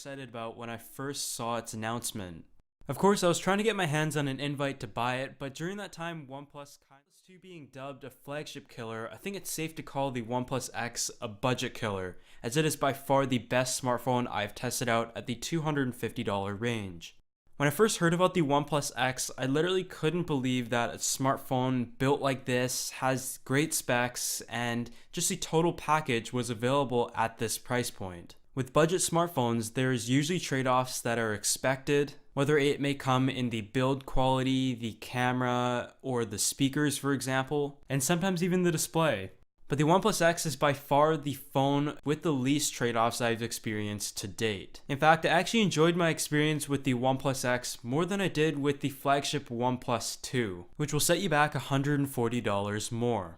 excited about when I first saw its announcement. Of course, I was trying to get my hands on an invite to buy it, but during that time, OnePlus to being dubbed a flagship killer, I think it's safe to call the OnePlus X a budget killer, as it is by far the best smartphone I've tested out at the $250 range. When I first heard about the OnePlus X, I literally couldn't believe that a smartphone built like this has great specs and just the total package was available at this price point. With budget smartphones, there's usually trade-offs that are expected, whether it may come in the build quality, the camera, or the speakers, for example, and sometimes even the display. But the OnePlus X is by far the phone with the least trade-offs I've experienced to date. In fact, I actually enjoyed my experience with the OnePlus X more than I did with the flagship OnePlus 2, which will set you back $140 more.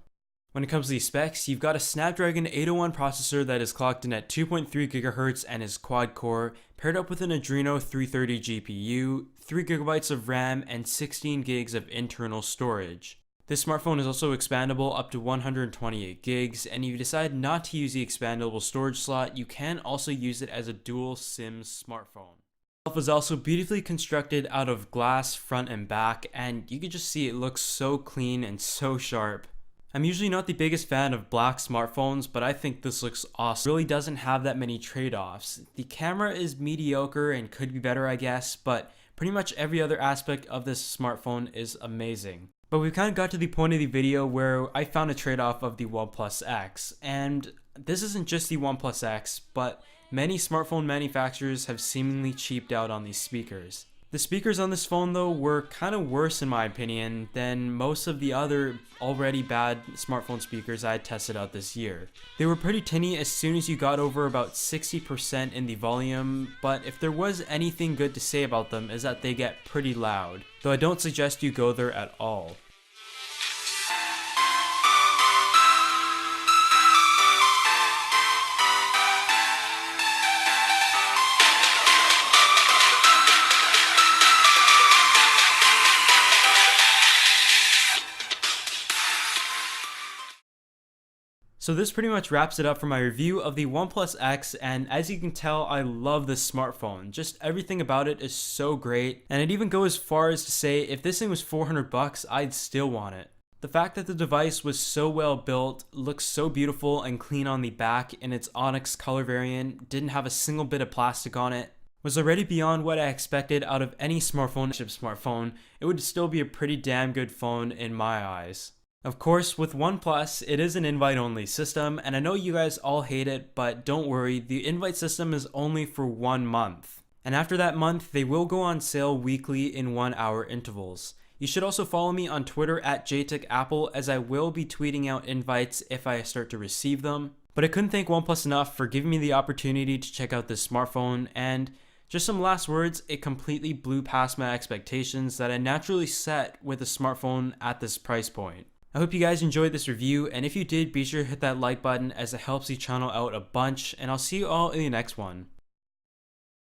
When it comes to the specs, you've got a Snapdragon 801 processor that is clocked in at 2.3 GHz and is quad-core, paired up with an Adreno 330 GPU, 3GB of RAM, and 16 GB of internal storage. This smartphone is also expandable up to 128 gigs, and if you decide not to use the expandable storage slot, you can also use it as a dual SIM smartphone. It was also beautifully constructed out of glass front and back, and you can just see it looks so clean and so sharp. I'm usually not the biggest fan of black smartphones, but I think this looks awesome. It really doesn't have that many trade-offs. The camera is mediocre and could be better, I guess, but pretty much every other aspect of this smartphone is amazing. But we've kind of got to the point of the video where I found a trade-off of the OnePlus X, and this isn't just the OnePlus X, but many smartphone manufacturers have seemingly cheaped out on these speakers. The speakers on this phone though were kind of worse in my opinion than most of the other already bad smartphone speakers I had tested out this year. They were pretty tinny as soon as you got over about 60% in the volume, but if there was anything good to say about them is that they get pretty loud, though I don't suggest you go there at all. So this pretty much wraps it up for my review of the OnePlus X, and as you can tell, I love this smartphone. Just everything about it is so great, and I'd even go as far as to say if this thing was $400, I'd still want it. The fact that the device was so well built, looks so beautiful and clean on the back in its Onyx color variant, didn't have a single bit of plastic on it, was already beyond what I expected out of any smartphone, it would still be a pretty damn good phone in my eyes. Of course, with OnePlus, it is an invite-only system, and I know you guys all hate it, but don't worry, the invite system is only for 1 month. And after that month, they will go on sale weekly in 1-hour intervals. You should also follow me on Twitter at jtechapple, as I will be tweeting out invites if I start to receive them. But I couldn't thank OnePlus enough for giving me the opportunity to check out this smartphone, and just some last words, it completely blew past my expectations that I naturally set with a smartphone at this price point. I hope you guys enjoyed this review, and if you did, be sure to hit that like button as it helps the channel out a bunch, and I'll see you all in the next one.